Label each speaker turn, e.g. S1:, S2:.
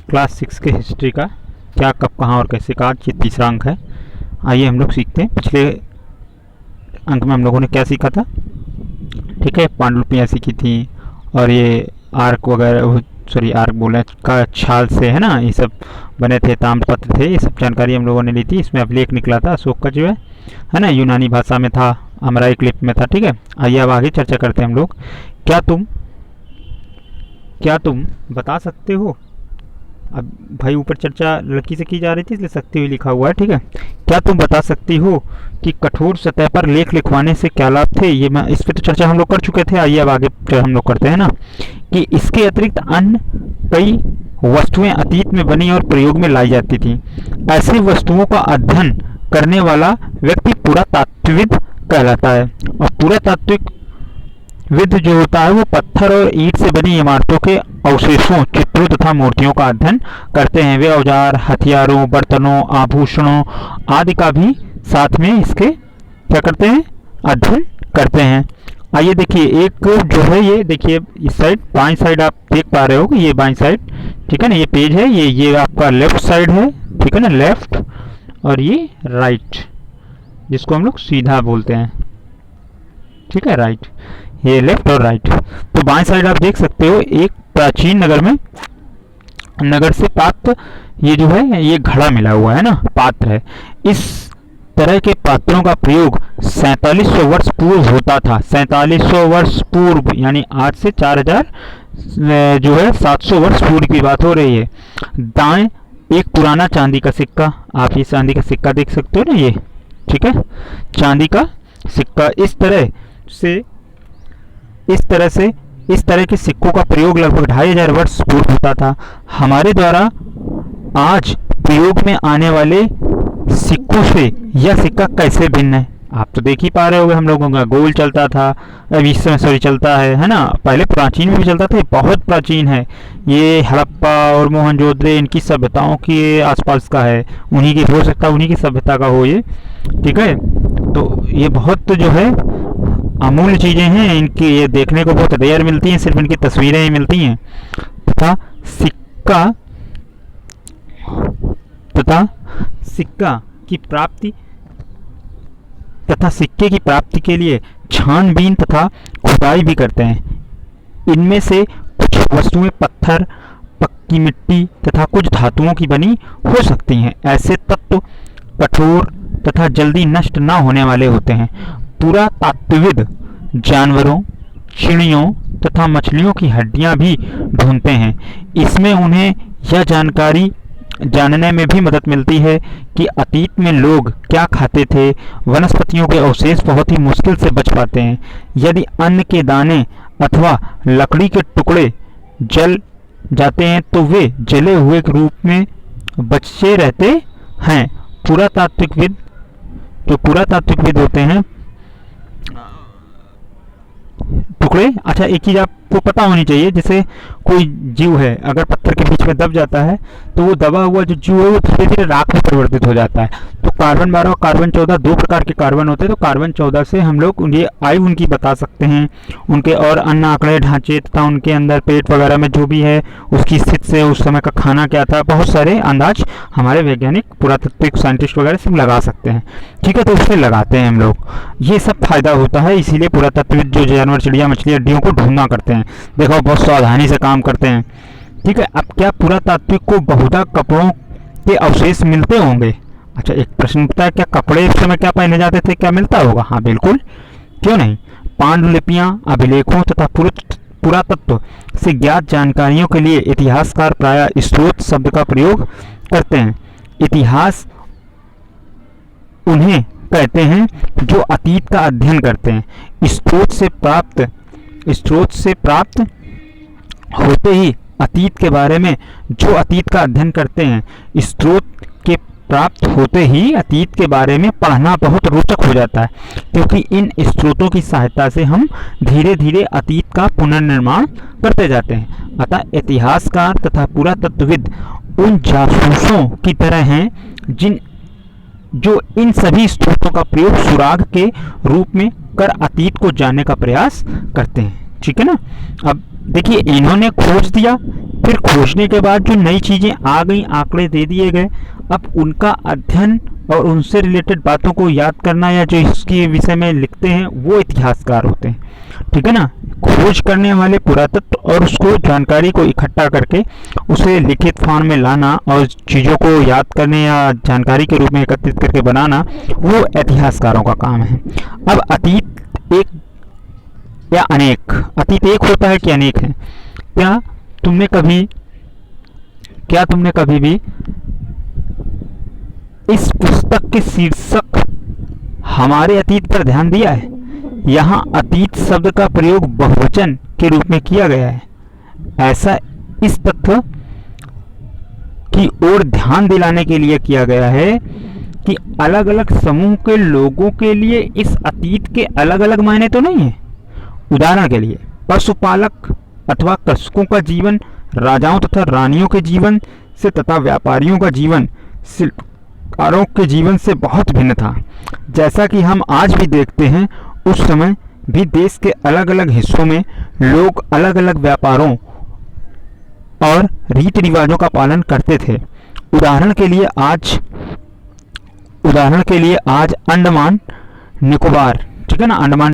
S1: Class 6 के history का क्या कब कहाँ और कैसे का आज ये तीसरा अंक है। आइए हम लोग सीखते हैं। पिछले अंक में हम लोगों ने क्या सीखा था, ठीक है, पांडुलिपियाँ सीखी थी और ये आर्क वगैरह, सॉरी आर्क बोले का छाल से, है ना, ये सब बने थे, ताम्रपत्र थे, ये सब जानकारी हम लोगों ने ली थी। इसमें अभिलेख निकला था अशोक का जो है ना, यूनानी भाषा में था, अमराइक लिपि में था, ठीक है। आइए अब आगे चर्चा करते हैं हम लोग। क्या तुम बता सकते हो, अब भाई ऊपर चर्चा लड़की से की जा रही थी इसलिए सकती हुई लिखा हुआ है, ठीक है। क्या तुम बता सकती हो कि कठोर सतह पर लेख लिखवाने से क्या लाभ थे। ये मैं इस पर तो चर्चा हम लोग कर चुके थे। आइए अब आगे हम लोग करते हैं ना, कि इसके अतिरिक्त अन्य कई वस्तुएं अतीत में बनी और प्रयोग में लाई जाती थी। ऐसी वस्तुओं का अध्ययन करने वाला व्यक्ति पुरातात्विद कहलाता है। और पुरातात्विक विद जो होता है वो पत्थर और ईंट से बनी इमारतों के अवशेषों, चित्रों तथा मूर्तियों का अध्ययन करते हैं। वे औजार, हथियारों, बर्तनों, आभूषणों आदि का भी साथ में इसके क्या करते हैं, अध्ययन करते हैं। आइए देखिए, एक जो है ये देखिए इस साइड बाईं साइड आप देख पा रहे हो कि ये बाईं साइड, ठीक है ना, ये पेज है, ये आपका लेफ्ट साइड है, ठीक है ना, लेफ्ट, और ये राइट जिसको हम लोग सीधा बोलते हैं, ठीक है, राइट, ये लेफ्ट और राइट। तो बाएं साइड आप देख सकते हो एक प्राचीन नगर से प्राप्त ये जो है ये घड़ा मिला हुआ है ना, पात्र है। इस तरह के पात्रों का प्रयोग 4700 वर्ष पूर्व होता था। 4700 वर्ष पूर्व यानी आज से 4000 जो है 700 वर्ष पूर्व की बात हो रही है। दाएं एक पुराना चांदी का सिक्का, आप ये चांदी का सिक्का देख सकते हो ना, ये ठीक है, चांदी का सिक्का। इस तरह के सिक्कों का प्रयोग लगभग 2500 वर्ष पूर्व होता था। हमारे द्वारा आज प्रयोग में आने वाले सिक्कों से यह सिक्का कैसे भिन्न है, आप तो देख ही पा रहे होंगे। हम लोगों का गोल चलता था, अभी इस समय सॉरी चलता है ना, पहले प्राचीन में भी चलता था, बहुत प्राचीन है ये। हड़प्पा और मोहनजोदड़ो इनकी सभ्यताओं के आसपास का है, उन्हीं की हो सकता है, उन्हीं की सभ्यता का हो ये, ठीक है। तो ये बहुत जो है अमूल्य चीज़ें हैं, इनकी ये देखने को बहुत रेयर मिलती हैं, सिर्फ इनकी तस्वीरें ही मिलती हैं। तथा सिक्के की प्राप्ति के लिए छानबीन तथा खुदाई भी करते हैं। इनमें से कुछ वस्तुएं पत्थर, पक्की मिट्टी तथा कुछ धातुओं की बनी हो सकती हैं। ऐसे तत्व कठोर तथा जल्दी नष्ट न होने वाले होते हैं। पुरातात्विद जानवरों, चिड़ियों तथा मछलियों की हड्डियां भी ढूंढते हैं। इसमें उन्हें यह जानकारी जानने में भी मदद मिलती है कि अतीत में लोग क्या खाते थे। वनस्पतियों के अवशेष बहुत ही मुश्किल से बच पाते हैं। यदि अन्न के दाने अथवा लकड़ी के टुकड़े जल जाते हैं तो वे जले हुए के रूप में बचे रहते हैं। पुरातात्विकविद होते हैं टुकड़े। अच्छा, एक चीज़ आपको पता होनी चाहिए, जैसे कोई जीव है अगर पत्थर के बीच में दब जाता है तो वो दबा हुआ जो जीव है वो धीरे धीरे राख में परिवर्तित हो जाता है। तो कार्बन 12 और कार्बन 14 दो प्रकार के कार्बन होते हैं। तो कार्बन 14 से हम लोग ये आयु उनकी बता सकते हैं, उनके और अन्य आंकड़े ढांचे तथा उनके अंदर पेट वगैरह में जो भी है उसकी स्थिति से उस समय का खाना क्या था, बहुत सारे अंदाज हमारे वैज्ञानिक पुरातात्विक साइंटिस्ट वगैरह सब लगा सकते हैं, ठीक है। तो उससे लगाते हैं हम लोग, ये सब फायदा होता है। इसीलिए पुरातात्विक जो जानवर, चिड़िया, मछली, हड्डियों को ढूंढना करते हैं, देखो बहुत सावधानी से काम करते हैं, ठीक है। अब क्या पुरातात्विक को बहुधा कपड़ों के अवशेष मिलते होंगे। अच्छा, एक प्रश्न उठता है, क्या कपड़े उस समय क्या पहने जाते थे, क्या मिलता होगा। हाँ बिल्कुल, क्यों नहीं। पांडुलिपियां, अभिलेखों तथा पुरातत्व से ज्ञात जानकारियों के लिए इतिहासकार प्रायः स्रोत शब्द का प्रयोग करते हैं। इतिहास उन्हें कहते हैं जो अतीत का अध्ययन करते हैं। स्रोत से प्राप्त होते ही अतीत के बारे में जो अतीत का अध्ययन करते हैं, स्रोत के प्राप्त होते ही अतीत के बारे में पढ़ना बहुत रोचक हो जाता है, क्योंकि इन स्रोतों की सहायता से हम धीरे धीरे अतीत का पुनर्निर्माण करते जाते हैं। अतः इतिहासकार तथा पुरातत्वविद उन जासूसों की तरह हैं जो इन सभी स्रोतों का प्रयोग सुराग के रूप में कर अतीत को जानने का प्रयास करते हैं, ठीक है ना। अब देखिए इन्होंने खोज दिया, फिर खोजने के बाद जो नई चीज़ें आ गई, आंकड़े दे दिए गए, अब उनका अध्ययन और उनसे रिलेटेड बातों को याद करना या जो इसके विषय में लिखते हैं वो इतिहासकार होते हैं, ठीक है ना। खोज करने वाले पुरातत्व और उसको जानकारी को इकट्ठा करके उसे लिखित फॉर्म में लाना और चीज़ों को याद करने या जानकारी के रूप में एकत्रित करके बनाना, वो इतिहासकारों का काम है। अब अतीत एक या अनेक, अतीत एक होता है कि अनेक है? क्या तुमने कभी भी इस पुस्तक के शीर्षक हमारे अतीत पर ध्यान दिया है? यहाँ अतीत शब्द का प्रयोग बहुवचन के रूप में किया गया है। ऐसा इस तथ्य की ओर ध्यान दिलाने के लिए किया गया है कि अलग अलग समूह के लोगों के लिए इस अतीत के अलग अलग मायने तो नहीं है। उदाहरण के लिए पशुपालक अथवा कृषकों का जीवन राजाओं तथा रानियों के जीवन से तथा व्यापारियों का जीवन शिल्पकारों के जीवन से बहुत भिन्न था। जैसा कि हम आज भी देखते हैं, उस समय भी देश के अलग अलग हिस्सों में लोग अलग अलग व्यापारों और रीति रिवाजों का पालन करते थे। उदाहरण के लिए आज अंडमान निकोबार, ठीक है ना, अंडमान